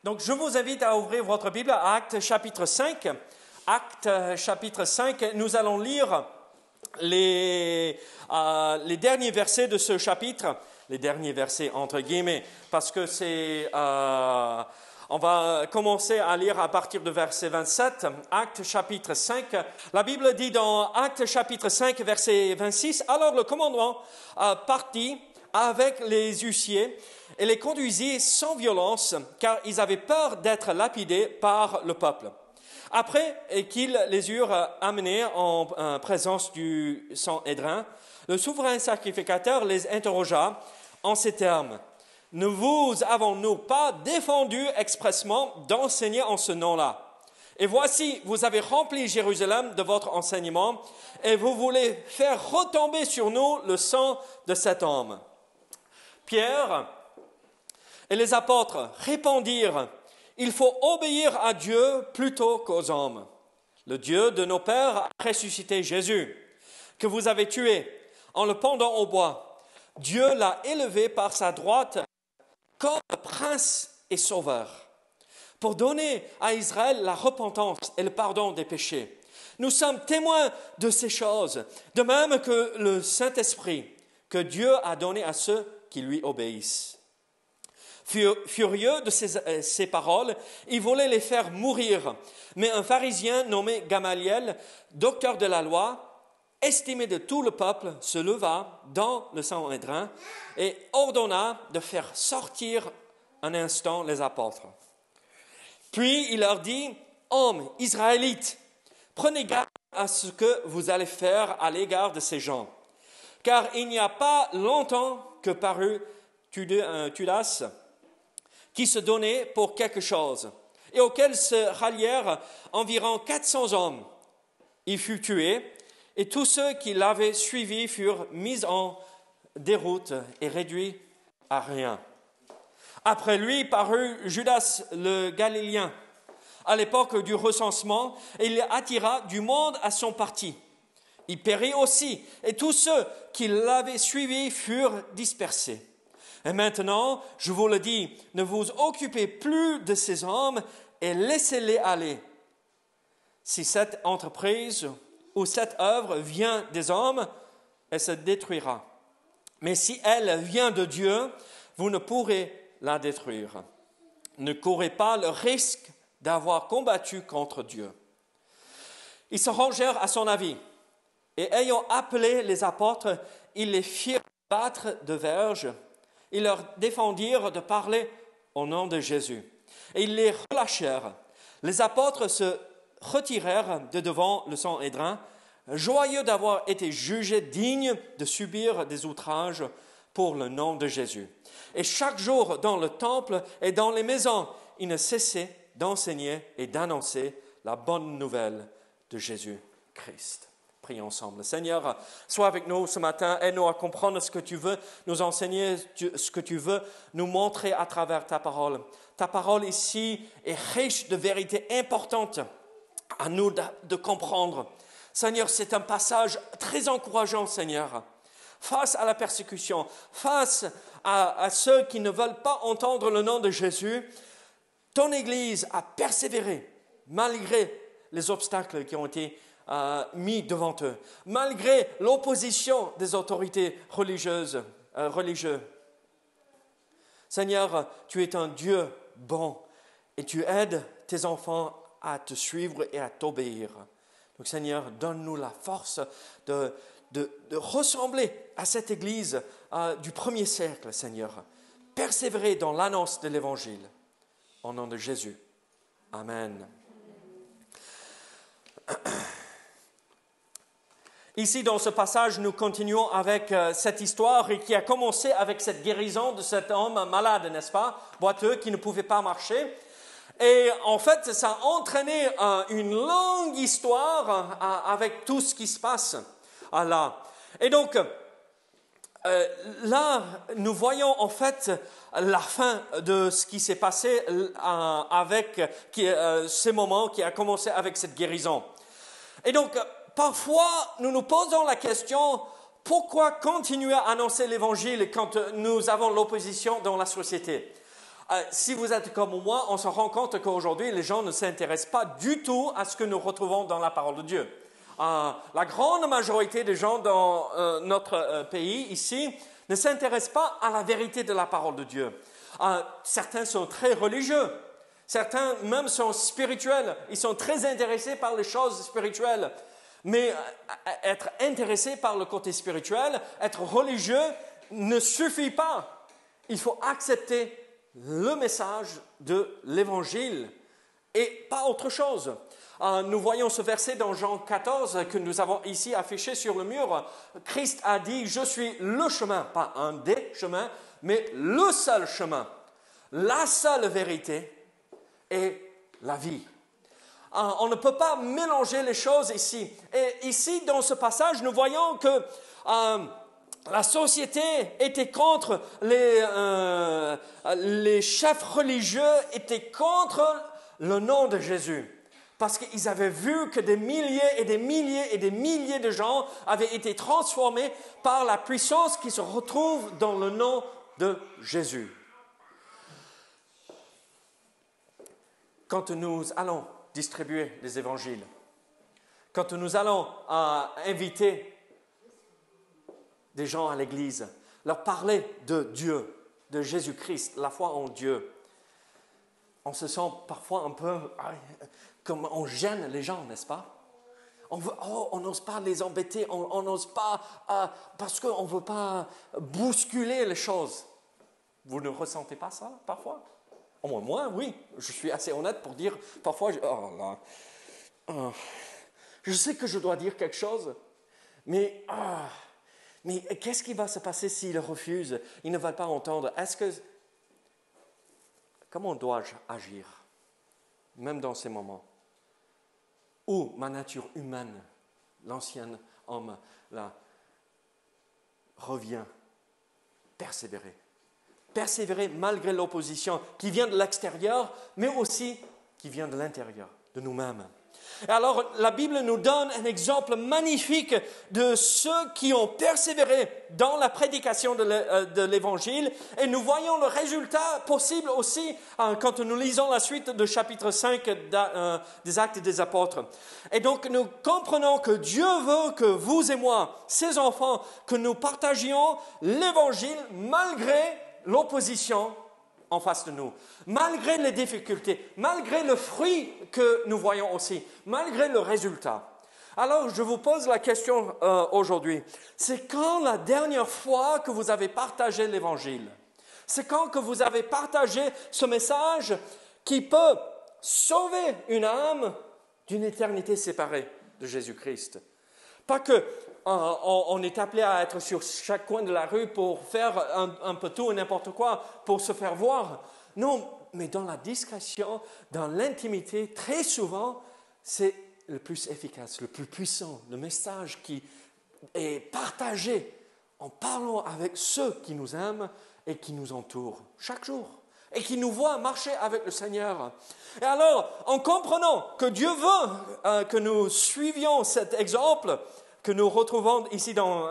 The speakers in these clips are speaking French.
Donc, je vous invite à ouvrir votre Bible à Actes chapitre 5. Actes chapitre 5, nous allons lire les derniers versets de ce chapitre, les derniers versets entre guillemets, parce que on va commencer à lire à partir de verset 27, Actes chapitre 5. La Bible dit dans Actes chapitre 5, verset 26, « Alors le commandement partit avec les huissiers et les conduisit sans violence, car ils avaient peur d'être lapidés par le peuple. Après qu'ils les eurent amenés en présence du Sanhédrin, le souverain sacrificateur les interrogea en ces termes. « Ne vous avons-nous pas défendu expressement d'enseigner en ce nom-là? Et voici, vous avez rempli Jérusalem de votre enseignement, et vous voulez faire retomber sur nous le sang de cet homme. » Pierre et les apôtres répondirent, « Il faut obéir à Dieu plutôt qu'aux hommes. Le Dieu de nos pères a ressuscité Jésus, que vous avez tué en le pendant au bois. Dieu l'a élevé par sa droite comme prince et sauveur, pour donner à Israël la repentance et le pardon des péchés. Nous sommes témoins de ces choses, de même que le Saint-Esprit que Dieu a donné à ceux qui lui obéissent. » Furieux de ces paroles, il voulait les faire mourir. Mais un pharisien nommé Gamaliel, docteur de la loi, estimé de tout le peuple, se leva dans le Sanhédrin et ordonna de faire sortir un instant les apôtres. Puis il leur dit, « Hommes israélites, prenez garde à ce que vous allez faire à l'égard de ces gens. Car il n'y a pas longtemps que parut Judas, qui se donnait pour quelque chose, et auquel se rallièrent environ 400 hommes. Il fut tué, et tous ceux qui l'avaient suivi furent mis en déroute et réduits à rien. Après lui parut Judas le Galiléen, à l'époque du recensement, et il attira du monde à son parti. Il périt aussi, et tous ceux qui l'avaient suivi furent dispersés. Et maintenant, je vous le dis, ne vous occupez plus de ces hommes et laissez-les aller. Si cette entreprise ou cette œuvre vient des hommes, elle se détruira. Mais si elle vient de Dieu, vous ne pourrez la détruire. Ne courez pas le risque d'avoir combattu contre Dieu. » Ils se rangèrent à son avis, et ayant appelé les apôtres, ils les firent battre de verges. Ils leur défendirent de parler au nom de Jésus. Et ils les relâchèrent. Les apôtres se retirèrent de devant le Sanhédrin, joyeux d'avoir été jugés dignes de subir des outrages pour le nom de Jésus. Et chaque jour, dans le temple et dans les maisons, ils ne cessaient d'enseigner et d'annoncer la bonne nouvelle de Jésus-Christ. Prions ensemble. Seigneur, sois avec nous ce matin, aide-nous à comprendre ce que tu veux nous enseigner, ce que tu veux nous montrer à travers ta parole. Ta parole ici est riche de vérités importantes à nous de comprendre. Seigneur, c'est un passage très encourageant, Seigneur. Face à la persécution, face à ceux qui ne veulent pas entendre le nom de Jésus, ton Église a persévéré malgré les obstacles qui ont été mis devant eux, malgré l'opposition des autorités religieuses. Seigneur, tu es un Dieu bon et tu aides tes enfants à te suivre et à t'obéir. Donc Seigneur, donne-nous la force de ressembler à cette Église du premier siècle, Seigneur. Persévérer dans l'annonce de l'Évangile. Au nom de Jésus. Amen. Ici, dans ce passage, nous continuons avec cette histoire qui a commencé avec cette guérison de cet homme malade, n'est-ce pas, boiteux, qui ne pouvait pas marcher. Et en fait, ça a entraîné une longue histoire avec tout ce qui se passe là. Et donc, là, nous voyons en fait la fin de ce qui s'est passé avec ces moments qui a commencé avec cette guérison. Et donc, parfois, nous nous posons la question, pourquoi continuer à annoncer l'Évangile quand nous avons l'opposition dans la société? Si vous êtes comme moi, on se rend compte qu'aujourd'hui, les gens ne s'intéressent pas du tout à ce que nous retrouvons dans la parole de Dieu. La grande majorité des gens dans notre pays, ici, ne s'intéressent pas à la vérité de la parole de Dieu. Certains sont très religieux. Certains même sont spirituels. Ils sont très intéressés par les choses spirituelles. Mais être intéressé par le côté spirituel, être religieux, ne suffit pas. Il faut accepter le message de l'Évangile et pas autre chose. Nous voyons ce verset dans Jean 14 que nous avons ici affiché sur le mur. Christ a dit « Je suis le chemin », pas un des chemins, mais le seul chemin, la seule vérité et la vie. On ne peut pas mélanger les choses ici. Et ici, dans ce passage, nous voyons que la société était contre, les chefs religieux étaient contre le nom de Jésus. Parce qu'ils avaient vu que des milliers et des milliers et des milliers de gens avaient été transformés par la puissance qui se retrouve dans le nom de Jésus. Quand nous allons distribuer les évangiles, quand nous allons inviter des gens à l'église, leur parler de Dieu, de Jésus-Christ, la foi en Dieu, on se sent parfois un peu comme on gêne les gens, n'est-ce pas? On n'ose pas les embêter, on n'ose pas, parce qu'on ne veut pas bousculer les choses. Vous ne ressentez pas ça parfois? Au moins moi, oui, je suis assez honnête pour dire, parfois, je sais que je dois dire quelque chose, mais qu'est-ce qui va se passer s'ils refusent? Ils ne veulent pas entendre. Comment dois-je agir, même dans ces moments où ma nature humaine, l'ancien homme, là, revient persévérer? Persévérer malgré l'opposition qui vient de l'extérieur, mais aussi qui vient de l'intérieur, de nous-mêmes. Et alors, la Bible nous donne un exemple magnifique de ceux qui ont persévéré dans la prédication de l'Évangile. Et nous voyons le résultat possible aussi quand nous lisons la suite du chapitre 5 des Actes des Apôtres. Et donc, nous comprenons que Dieu veut que vous et moi, ses enfants, que nous partagions l'Évangile malgré l'opposition en face de nous, malgré les difficultés, malgré le fruit que nous voyons aussi, malgré le résultat. Alors, je vous pose la question aujourd'hui. C'est quand la dernière fois que vous avez partagé l'Évangile? C'est quand que vous avez partagé ce message qui peut sauver une âme d'une éternité séparée de Jésus-Christ? Pas que on est appelé à être sur chaque coin de la rue pour faire un peu tout et n'importe quoi, pour se faire voir. Non, mais dans la discrétion, dans l'intimité, très souvent, c'est le plus efficace, le plus puissant, le message qui est partagé en parlant avec ceux qui nous aiment et qui nous entourent chaque jour et qui nous voient marcher avec le Seigneur. Et alors, en comprenant que Dieu veut que nous suivions cet exemple que nous retrouvons ici dans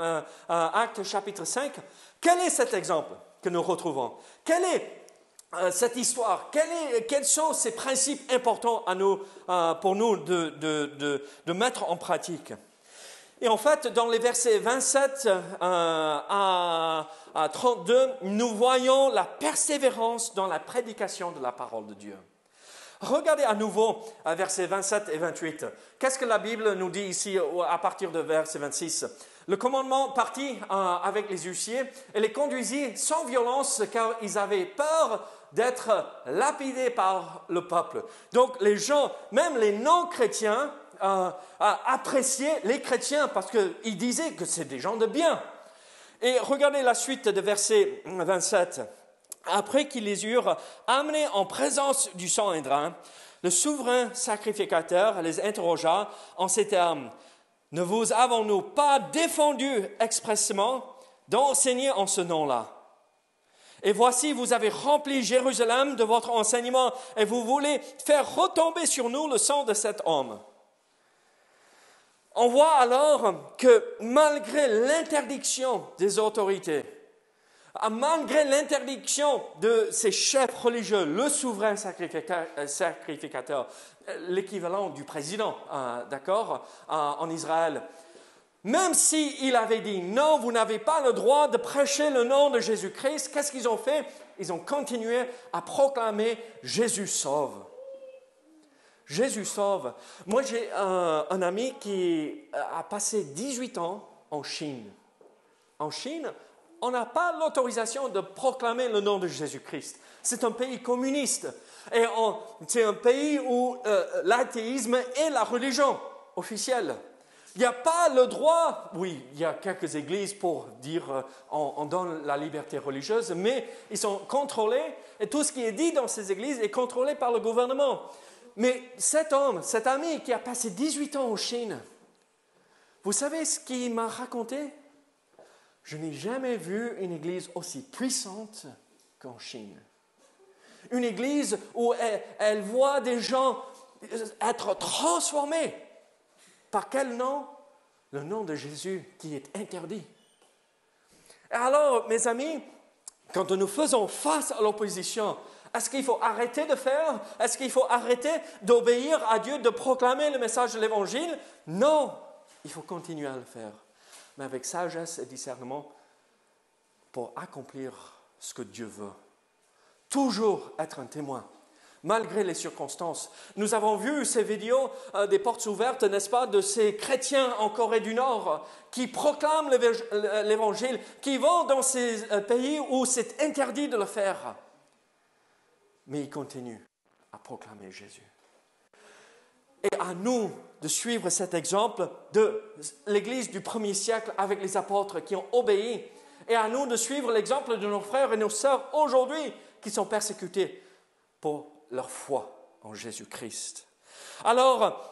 Actes chapitre 5, quel est cet exemple que nous retrouvons? Quelle est cette histoire? Quels sont ces principes importants pour nous de mettre en pratique? Et en fait, dans les versets 27 à 32, nous voyons la persévérance dans la prédication de la parole de Dieu. Regardez à nouveau versets 27 et 28. Qu'est-ce que la Bible nous dit ici à partir de verset 26? Le commandement partit avec les huissiers et les conduisit sans violence car ils avaient peur d'être lapidés par le peuple. Donc les gens, même les non-chrétiens, appréciaient les chrétiens parce qu'ils disaient que c'est des gens de bien. Et regardez la suite de verset 27. Après qu'ils les eurent amenés en présence du Sanhédrin, le souverain sacrificateur les interrogea en ces termes: « Ne vous avons-nous pas défendu expressément d'enseigner en ce nom-là? Et voici, vous avez rempli Jérusalem de votre enseignement et vous voulez faire retomber sur nous le sang de cet homme. » On voit alors que malgré l'interdiction des autorités, Malgré l'interdiction de ces chefs religieux, le souverain sacrificateur, l'équivalent du président, d'accord, en Israël, même s'il avait dit non, vous n'avez pas le droit de prêcher le nom de Jésus-Christ, qu'est-ce qu'ils ont fait? Ils ont continué à proclamer Jésus sauve. Jésus sauve. Moi, j'ai un ami qui a passé 18 ans en Chine. En Chine, on n'a pas l'autorisation de proclamer le nom de Jésus-Christ. C'est un pays communiste. Et c'est un pays où l'athéisme est la religion officielle. Il n'y a pas le droit, oui, il y a quelques églises pour dire on donne la liberté religieuse, mais ils sont contrôlés et tout ce qui est dit dans ces églises est contrôlé par le gouvernement. Mais cet homme, cet ami qui a passé 18 ans en Chine, vous savez ce qu'il m'a raconté? Je n'ai jamais vu une église aussi puissante qu'en Chine. Une église où elle voit des gens être transformés. Par quel nom? Le nom de Jésus qui est interdit. Et alors, mes amis, quand nous faisons face à l'opposition, est-ce qu'il faut arrêter de faire? Est-ce qu'il faut arrêter d'obéir à Dieu, de proclamer le message de l'Évangile? Non, il faut continuer à le faire, mais avec sagesse et discernement pour accomplir ce que Dieu veut. Toujours être un témoin. Malgré les circonstances. Nous avons vu ces vidéos des portes ouvertes, n'est-ce pas, de ces chrétiens en Corée du Nord qui proclament l'Évangile, qui vont dans ces pays où c'est interdit de le faire. Mais ils continuent à proclamer Jésus. Et à nous de suivre cet exemple de l'Église du premier siècle avec les apôtres qui ont obéi. Et à nous de suivre l'exemple de nos frères et nos sœurs aujourd'hui qui sont persécutés pour leur foi en Jésus-Christ. Alors,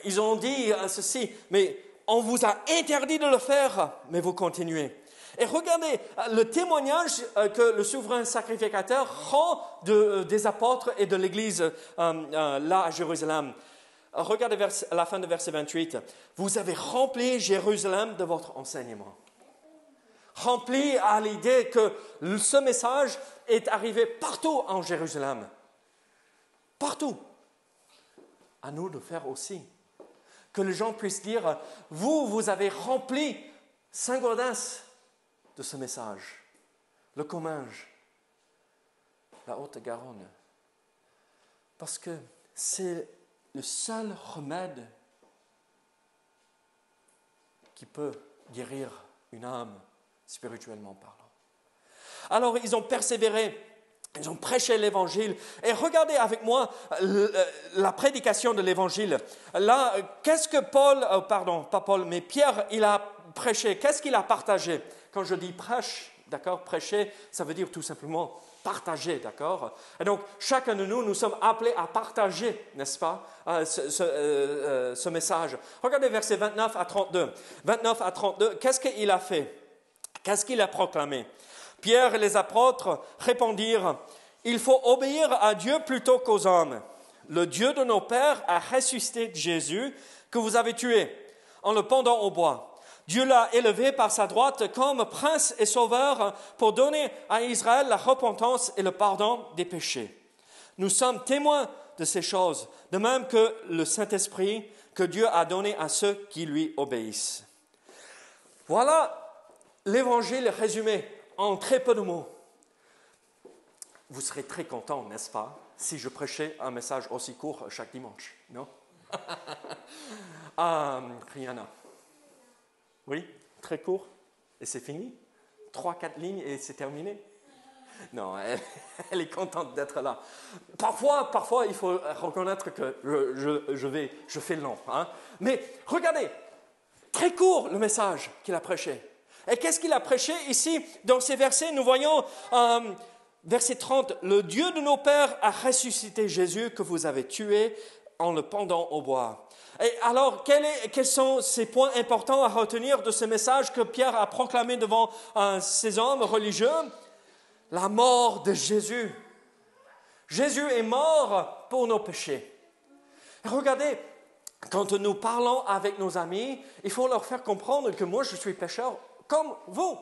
ils ont dit ceci, mais on vous a interdit de le faire, mais vous continuez. Et regardez le témoignage que le souverain sacrificateur rend des apôtres et de l'Église là à Jérusalem. Regardez la fin de verset 28. Vous avez rempli Jérusalem de votre enseignement. Rempli à l'idée que ce message est arrivé partout en Jérusalem. Partout. À nous de faire aussi. Que les gens puissent dire, vous avez rempli Saint-Gaudens de ce message. Le Comminges, la Haute-Garonne. Parce que c'est le seul remède qui peut guérir une âme spirituellement parlant. Alors, ils ont persévéré. Ils ont prêché l'Évangile. Et regardez avec moi la prédication de l'Évangile. Là, qu'est-ce que Pierre, il a prêché. Qu'est-ce qu'il a partagé? Quand je dis prêche, d'accord, prêcher, ça veut dire tout simplement partager, d'accord? Et donc, chacun de nous, nous sommes appelés à partager, n'est-ce pas, ce message. Regardez versets 29 à 32. 29 à 32, qu'est-ce qu'il a fait? Qu'est-ce qu'il a proclamé? Pierre et les apôtres répondirent, « Il faut obéir à Dieu plutôt qu'aux hommes. Le Dieu de nos pères a ressuscité Jésus que vous avez tué en le pendant au bois. Dieu l'a élevé par sa droite comme prince et sauveur pour donner à Israël la repentance et le pardon des péchés. Nous sommes témoins de ces choses, de même que le Saint-Esprit que Dieu a donné à ceux qui lui obéissent. » Voilà l'Évangile résumé en très peu de mots. Vous serez très content, n'est-ce pas, si je prêchais un message aussi court chaque dimanche, non? Rihanna. Oui, très court, et c'est fini? 3-4 lignes et c'est terminé? Non, elle est contente d'être là. Parfois, il faut reconnaître que je fais long. Hein? Mais regardez, très court le message qu'il a prêché. Et qu'est-ce qu'il a prêché ici? Dans ces versets, nous voyons, verset 30, « Le Dieu de nos pères a ressuscité Jésus que vous avez tué en le pendant au bois. » Et alors, quels sont ces points importants à retenir de ce message que Pierre a proclamé devant ces hommes religieux? La mort de Jésus. Jésus est mort pour nos péchés. Et regardez, quand nous parlons avec nos amis, il faut leur faire comprendre que moi, je suis pécheur comme vous.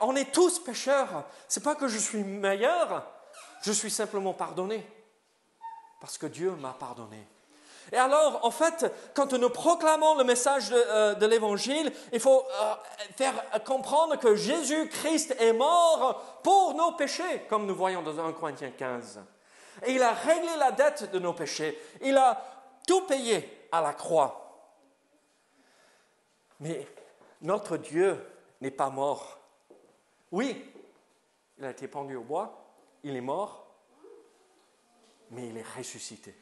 On est tous pécheurs. Ce n'est pas que je suis meilleur, je suis simplement pardonné. Parce que Dieu m'a pardonné. Et alors, en fait, quand nous proclamons le message de l'Évangile, il faut faire comprendre que Jésus-Christ est mort pour nos péchés, comme nous voyons dans 1 Corinthiens 15. Et il a réglé la dette de nos péchés. Il a tout payé à la croix. Mais notre Dieu n'est pas mort. Oui, il a été pendu au bois, il est mort, mais il est ressuscité.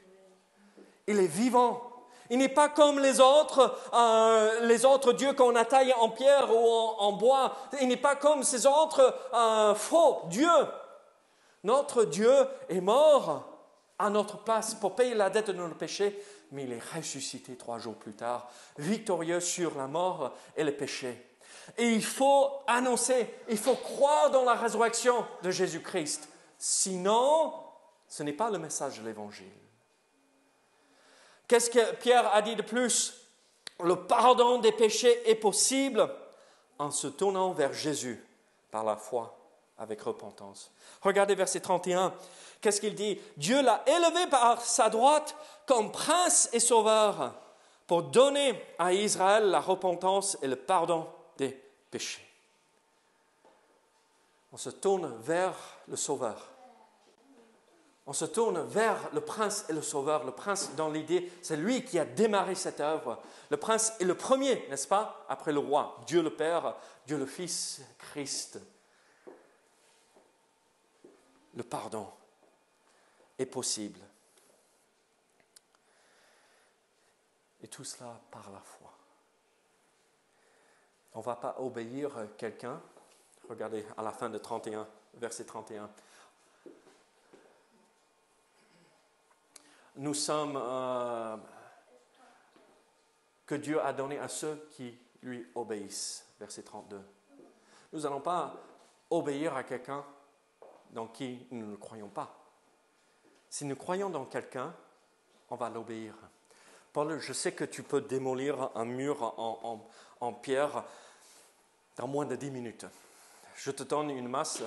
Il est vivant. Il n'est pas comme les autres dieux qu'on a taillés en pierre ou en bois. Il n'est pas comme ces autres faux dieux. Notre Dieu est mort à notre place pour payer la dette de nos péchés, mais il est ressuscité 3 jours plus tard, victorieux sur la mort et le péché. Et il faut annoncer, il faut croire dans la résurrection de Jésus-Christ. Sinon, ce n'est pas le message de l'Évangile. Qu'est-ce que Pierre a dit de plus? Le pardon des péchés est possible en se tournant vers Jésus par la foi avec repentance. Regardez verset 31. Qu'est-ce qu'il dit? Dieu l'a élevé par sa droite comme prince et sauveur pour donner à Israël la repentance et le pardon des péchés. On se tourne vers le sauveur. On se tourne vers le prince et le sauveur. Le prince, dans l'idée, c'est lui qui a démarré cette œuvre. Le prince est le premier, n'est-ce pas? Après le roi, Dieu le Père, Dieu le Fils, Christ. Le pardon est possible. Et tout cela par la foi. On ne va pas obéir à quelqu'un. Regardez à la fin de 31, verset 31. Nous sommes que Dieu a donné à ceux qui lui obéissent. Verset 32. Nous n'allons pas obéir à quelqu'un dans qui nous ne croyons pas. Si nous croyons dans quelqu'un, on va l'obéir. Paul, je sais que tu peux démolir un mur en pierre dans moins de 10 minutes. Je te donne une masse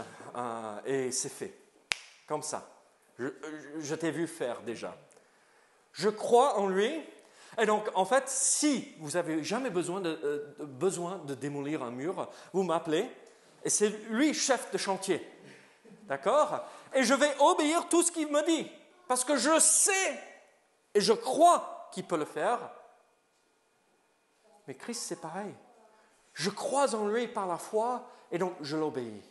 et c'est fait. Comme ça. Je t'ai vu faire déjà. Je crois en lui. Et donc, en fait, si vous n'avez jamais besoin de démolir un mur, vous m'appelez et c'est lui chef de chantier. D'accord? Et je vais obéir tout ce qu'il me dit. Parce que je sais et je crois qu'il peut le faire. Mais Christ, c'est pareil. Je crois en lui par la foi et donc je l'obéis.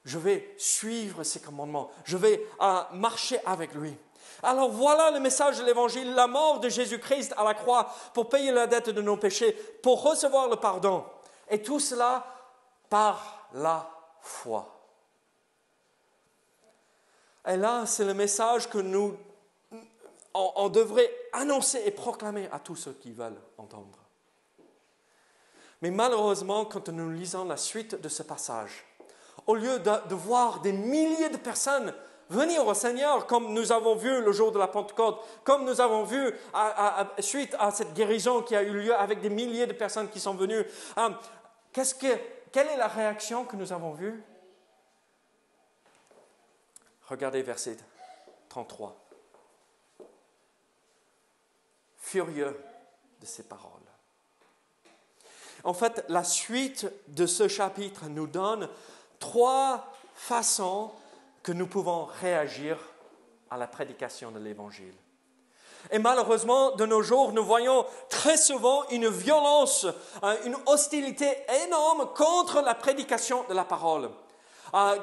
Je vais suivre ses commandements. Je vais marcher avec lui. Alors voilà le message de l'Évangile, la mort de Jésus-Christ à la croix pour payer la dette de nos péchés, pour recevoir le pardon. Et tout cela par la foi. Et là, c'est le message que on devrait annoncer et proclamer à tous ceux qui veulent entendre. Mais malheureusement, quand nous lisons la suite de ce passage, au lieu de voir des milliers de personnes venir au Seigneur, comme nous avons vu le jour de la Pentecôte, comme nous avons vu suite à cette guérison qui a eu lieu avec des milliers de personnes qui sont venues, quelle est la réaction que nous avons vue? Regardez verset 33. Furieux de ces paroles. En fait, la suite de ce chapitre nous donne 3 façons que nous pouvons réagir à la prédication de l'Évangile. Et malheureusement, de nos jours, nous voyons très souvent une violence, une hostilité énorme contre la prédication de la parole,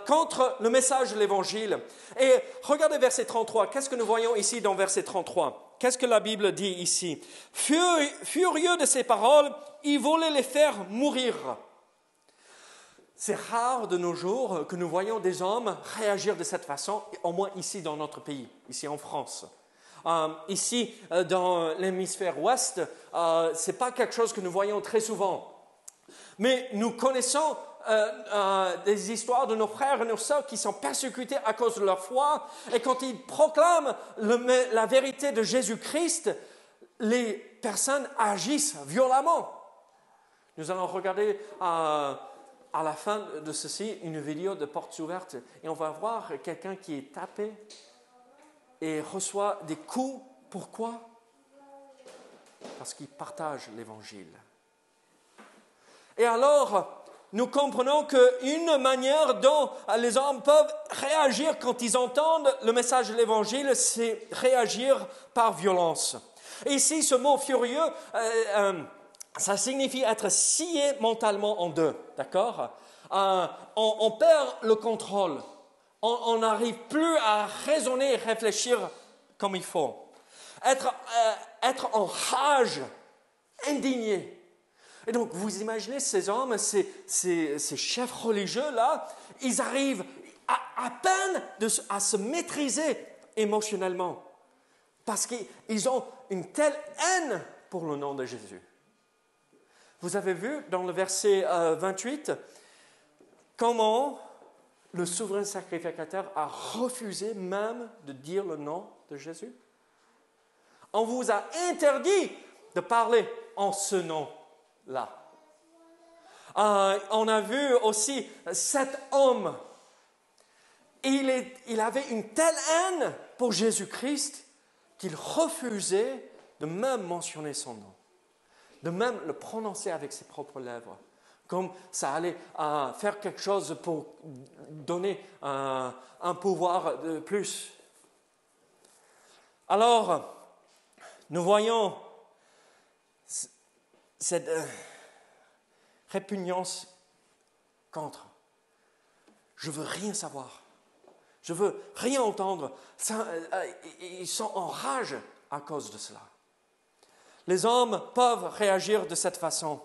contre le message de l'Évangile. Et regardez verset 33. Qu'est-ce que nous voyons ici dans verset 33? Qu'est-ce que la Bible dit ici? Furieux de ces paroles, il voulait les faire mourir. C'est rare de nos jours que nous voyons des hommes réagir de cette façon, au moins ici dans notre pays, ici en France. Ici, dans l'hémisphère ouest, ce n'est pas quelque chose que nous voyons très souvent. Mais nous connaissons des histoires de nos frères et nos sœurs qui sont persécutés à cause de leur foi. Et quand ils proclament la vérité de Jésus-Christ, les personnes agissent violemment. Nous allons regarder à la fin de ceci une vidéo de portes ouvertes et on va voir quelqu'un qui est tapé et reçoit des coups. Pourquoi? Parce qu'il partage l'Évangile. Et alors, nous comprenons qu'une manière dont les hommes peuvent réagir quand ils entendent le message de l'Évangile, c'est réagir par violence. Et ici, ce mot furieux, ça signifie être scié mentalement en deux, d'accord? On perd le contrôle. On n'arrive plus à raisonner et réfléchir comme il faut. Être en rage, indigné. Et donc, vous imaginez ces hommes, ces chefs religieux-là, ils arrivent à peine à se maîtriser émotionnellement parce qu'ils ont une telle haine pour le nom de Jésus. Vous avez vu dans le verset 28 comment le souverain sacrificateur a refusé même de dire le nom de Jésus. On vous a interdit de parler en ce nom-là. On a vu aussi cet homme. Il avait une telle haine pour Jésus-Christ qu'il refusait de même mentionner son nom, de même le prononcer avec ses propres lèvres, comme ça allait faire quelque chose pour donner un pouvoir de plus. Alors, nous voyons cette répugnance contre. Je ne veux rien savoir. Je ne veux rien entendre. Ils sont en rage à cause de cela. Les hommes peuvent réagir de cette façon.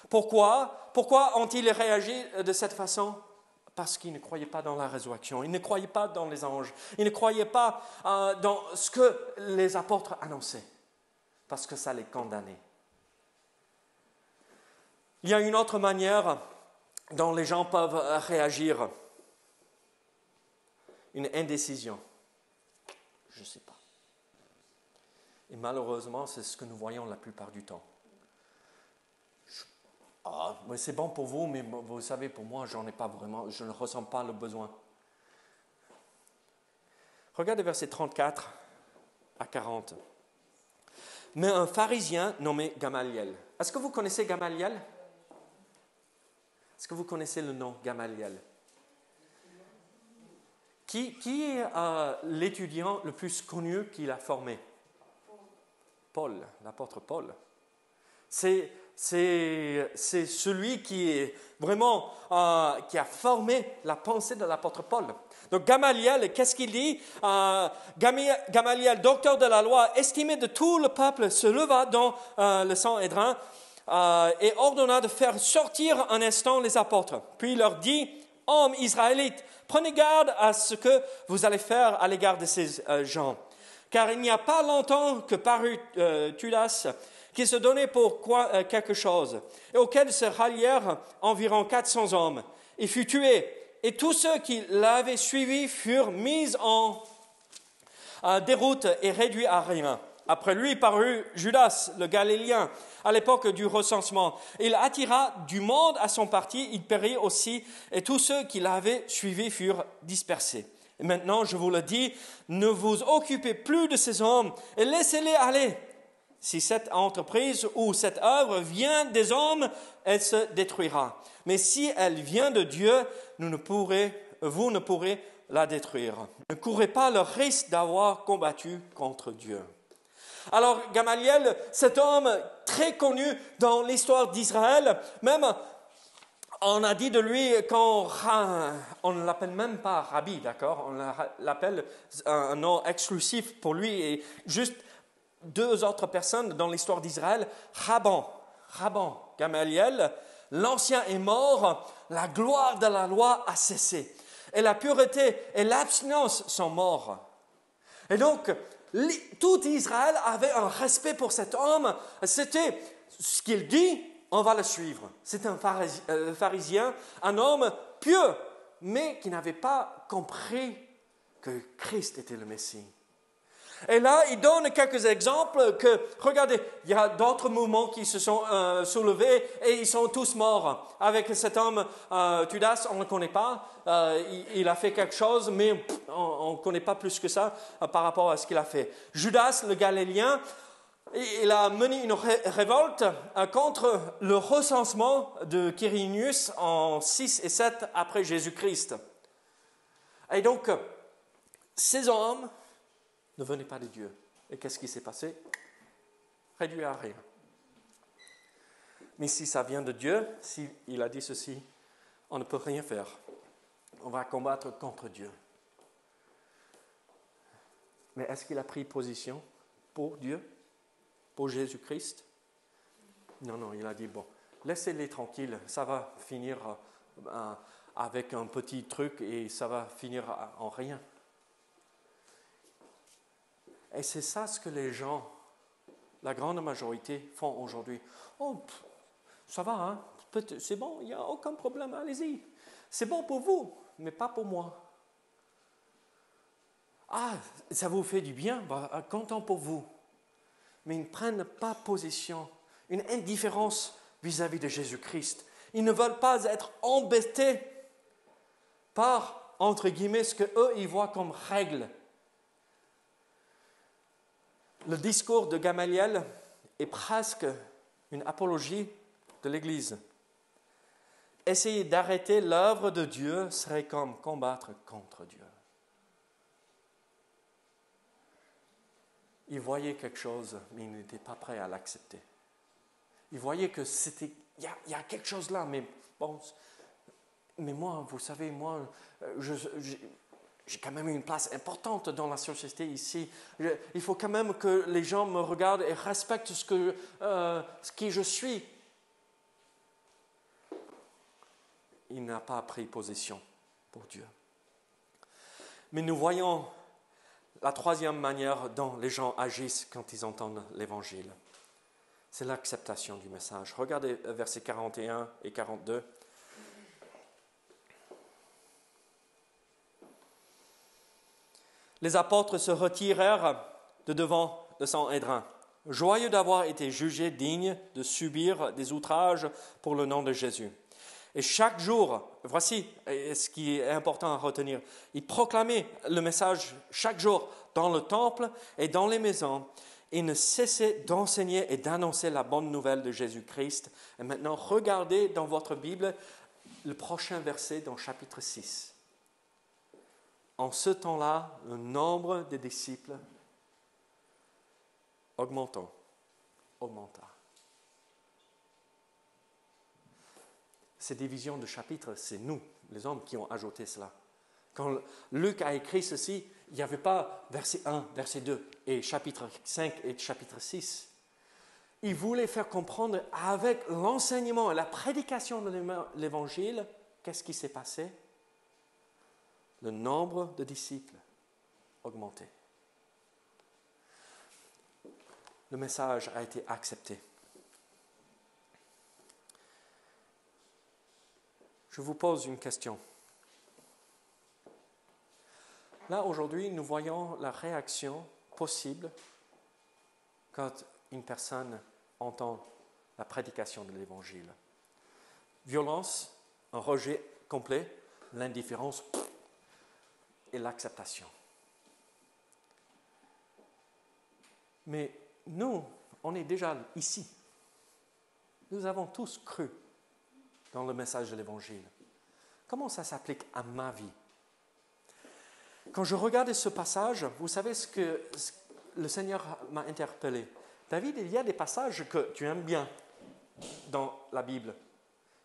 Pourquoi? Pourquoi ont-ils réagi de cette façon? Parce qu'ils ne croyaient pas dans la résurrection. Ils ne croyaient pas dans les anges. Ils ne croyaient pas dans ce que les apôtres annonçaient. Parce que ça les condamnait. Il y a une autre manière dont les gens peuvent réagir. Une indécision. Je ne sais pas. Et malheureusement, c'est ce que nous voyons la plupart du temps. Mais c'est bon pour vous, mais vous savez, pour moi, j'en ai pas vraiment, je ne ressens pas le besoin. Regardez versets 34 à 40. Mais un pharisien nommé Gamaliel. Est-ce que vous connaissez Gamaliel? Est-ce que vous connaissez le nom Gamaliel? Qui est l'étudiant le plus connu qu'il a formé? Paul, l'apôtre Paul. C'est celui qui est vraiment qui a formé la pensée de l'apôtre Paul. Donc Gamaliel, qu'est-ce qu'il dit? Gamaliel, docteur de la loi, estimé de tout le peuple, se leva dans le Sanhédrin et ordonna de faire sortir un instant les apôtres. Puis il leur dit: hommes israélites, prenez garde à ce que vous allez faire à l'égard de ces gens. Car il n'y a pas longtemps que parut Theudas, qui se donnait pour quelque chose, et auquel se rallièrent environ 400 hommes. Il fut tué, et tous ceux qui l'avaient suivi furent mis en déroute et réduits à rien. Après lui parut Judas, le Galiléen, à l'époque du recensement. Il attira du monde à son parti, il périt aussi, et tous ceux qui l'avaient suivi furent dispersés. Et maintenant, je vous le dis, ne vous occupez plus de ces hommes et laissez-les aller. Si cette entreprise ou cette œuvre vient des hommes, elle se détruira. Mais si elle vient de Dieu, vous ne pourrez la détruire. Ne courez pas le risque d'avoir combattu contre Dieu. Alors Gamaliel, cet homme très connu dans l'histoire d'Israël, même on a dit de lui on ne l'appelle même pas Rabbi, d'accord? On l'appelle un nom exclusif pour lui et juste deux autres personnes dans l'histoire d'Israël, Rabban, Gamaliel, l'ancien est mort, la gloire de la loi a cessé. Et la pureté et l'abstinence sont morts. Et donc, tout Israël avait un respect pour cet homme. C'était ce qu'il dit, on va le suivre. C'est un pharisien, un homme pieux, mais qui n'avait pas compris que Christ était le Messie. Et là, il donne quelques exemples que, regardez, il y a d'autres mouvements qui se sont soulevés et ils sont tous morts. Avec cet homme, Judas, on ne le connaît pas. Il a fait quelque chose, mais on ne connaît pas plus que ça par rapport à ce qu'il a fait. Judas, le Galiléen, il a mené une révolte contre le recensement de Quirinius en 6 et 7 après Jésus-Christ. Et donc, ces hommes ne venaient pas de Dieu. Et qu'est-ce qui s'est passé? Réduit à rien. Mais si ça vient de Dieu, s'il a dit ceci, on ne peut rien faire. On va combattre contre Dieu. Mais est-ce qu'il a pris position pour Dieu? Pour Jésus-Christ? Non, il a dit, bon, laissez-les tranquilles, ça va finir avec un petit truc et ça va finir en rien. Et c'est ça ce que les gens, la grande majorité, font aujourd'hui. Oh, ça va, hein? C'est bon, il n'y a aucun problème, allez-y. C'est bon pour vous, mais pas pour moi. Ah, ça vous fait du bien, content pour vous. Mais ils ne prennent pas position, une indifférence vis-à-vis de Jésus-Christ. Ils ne veulent pas être embêtés par, entre guillemets, ce qu'eux, ils voient comme règle. Le discours de Gamaliel est presque une apologie de l'Église. Essayer d'arrêter l'œuvre de Dieu serait comme combattre contre Dieu. Il voyait quelque chose, mais il n'était pas prêt à l'accepter. Il voyait que il y a quelque chose là, mais bon, mais moi, vous savez, moi, j'ai quand même une place importante dans la société ici. Il faut quand même que les gens me regardent et respectent ce qui je suis. Il n'a pas pris position pour Dieu. Mais nous voyons la troisième manière dont les gens agissent quand ils entendent l'Évangile. C'est l'acceptation du message. Regardez versets 41 et 42. Les apôtres se retirèrent de devant le Sanhédrin, joyeux d'avoir été jugés dignes de subir des outrages pour le nom de Jésus. Et chaque jour, voici ce qui est important à retenir, ils proclamaient le message chaque jour dans le temple et dans les maisons et ne cessaient d'enseigner et d'annoncer la bonne nouvelle de Jésus-Christ. Et maintenant, regardez dans votre Bible le prochain verset dans chapitre 6. En ce temps-là, le nombre des disciples augmenta. Ces divisions de chapitres, c'est nous, les hommes, qui ont ajouté cela. Quand Luc a écrit ceci, il n'y avait pas verset 1, verset 2 et chapitre 5 et chapitre 6. Il voulait faire comprendre avec l'enseignement et la prédication de l'Évangile, qu'est-ce qui s'est passé? Le nombre de disciples augmentait. Le message a été accepté. Je vous pose une question. Là, aujourd'hui, nous voyons la réaction possible quand une personne entend la prédication de l'Évangile. Violence, un rejet complet, l'indifférence et l'acceptation. Mais nous, on est déjà ici. Nous avons tous cru dans le message de l'Évangile. Comment ça s'applique à ma vie? Quand je regardais ce passage, vous savez ce que le Seigneur m'a interpellé. David, il y a des passages que tu aimes bien dans la Bible.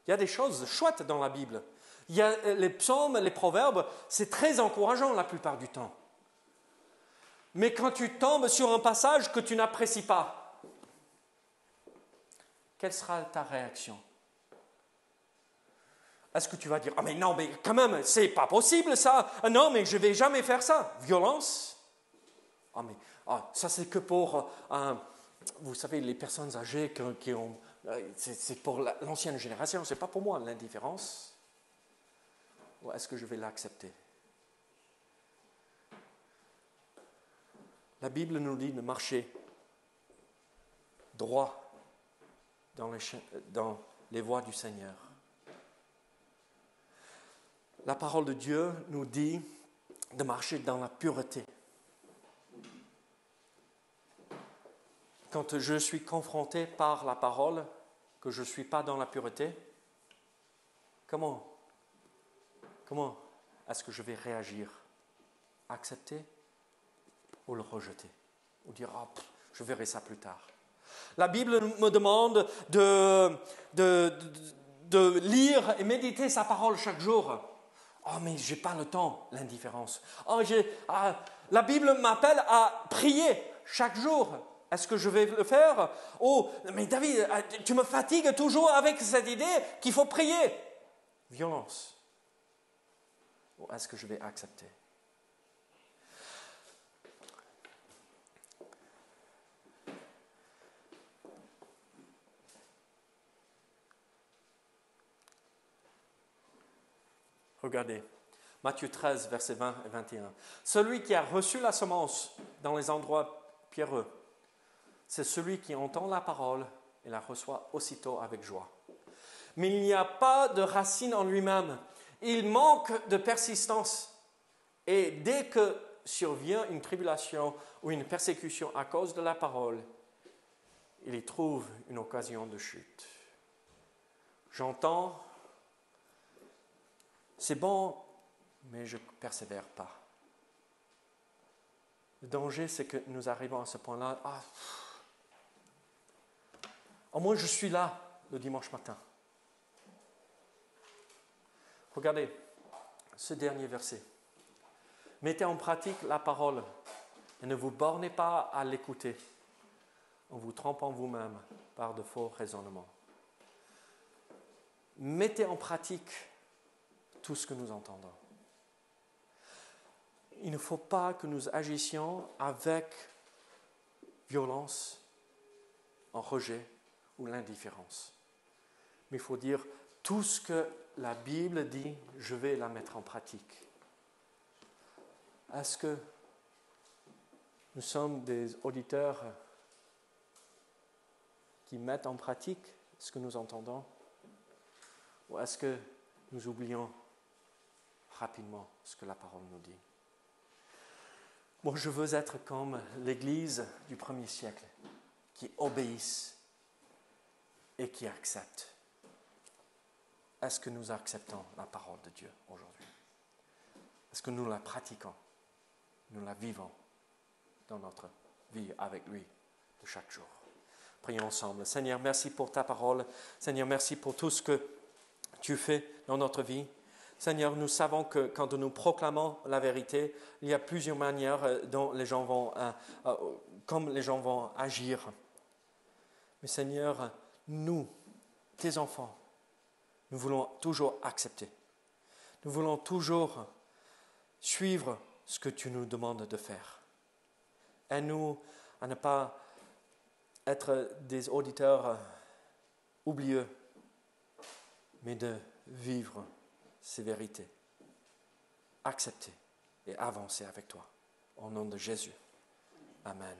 Il y a des choses chouettes dans la Bible. Il y a les psaumes, les proverbes, c'est très encourageant la plupart du temps. Mais quand tu tombes sur un passage que tu n'apprécies pas, quelle sera ta réaction? Est-ce que tu vas dire, ah mais non, mais quand même, c'est pas possible ça. Ah non, mais je vais jamais faire ça. Violence. Ah mais ça c'est que pour, vous savez, les personnes âgées qui ont, c'est pour l'ancienne génération, c'est pas pour moi l'indifférence. Ou est-ce que je vais l'accepter? La Bible nous dit de marcher droit dans les voies du Seigneur. La parole de Dieu nous dit de marcher dans la pureté. Quand je suis confronté par la parole, que je ne suis pas dans la pureté, comment est-ce que je vais réagir? Accepter ou le rejeter? Ou dire, je verrai ça plus tard. La Bible me demande de lire et méditer sa parole chaque jour. Mais je n'ai pas le temps, l'indifférence. La Bible m'appelle à prier chaque jour. Est-ce que je vais le faire? Mais David, tu me fatigues toujours avec cette idée qu'il faut prier. Violence. Ou est-ce que je vais accepter? Regardez, Matthieu 13, versets 20 et 21. Celui qui a reçu la semence dans les endroits pierreux, c'est celui qui entend la parole et la reçoit aussitôt avec joie. Mais il n'y a pas de racine en lui-même. Il manque de persistance. Et dès que survient une tribulation ou une persécution à cause de la parole, il y trouve une occasion de chute. J'entends, c'est bon, mais je ne persévère pas. Le danger, c'est que nous arrivons à ce point-là. Au moins, je suis là le dimanche matin. Regardez ce dernier verset. Mettez en pratique la parole et ne vous bornez pas à l'écouter en vous trompant vous-même par de faux raisonnements. Mettez en pratique tout ce que nous entendons. Il ne faut pas que nous agissions avec violence, en rejet ou l'indifférence. Mais il faut dire, tout ce que la Bible dit, je vais la mettre en pratique. Est-ce que nous sommes des auditeurs qui mettent en pratique ce que nous entendons? Ou est-ce que nous oublions rapidement ce que la parole nous dit? Moi, je veux être comme l'Église du premier siècle, qui obéissent et qui acceptent. Est-ce que nous acceptons la parole de Dieu aujourd'hui? Est-ce que nous la pratiquons? Nous la vivons dans notre vie avec lui de chaque jour. Prions ensemble. Seigneur, merci pour ta parole. Seigneur, merci pour tout ce que tu fais dans notre vie. Seigneur, nous savons que quand nous proclamons la vérité, il y a plusieurs manières dont les gens vont agir. Mais Seigneur, nous, tes enfants, nous voulons toujours accepter. Nous voulons toujours suivre ce que tu nous demandes de faire. Aide-nous à ne pas être des auditeurs oublieux, mais de vivre ces vérités. Accepter et avancer avec toi. Au nom de Jésus. Amen.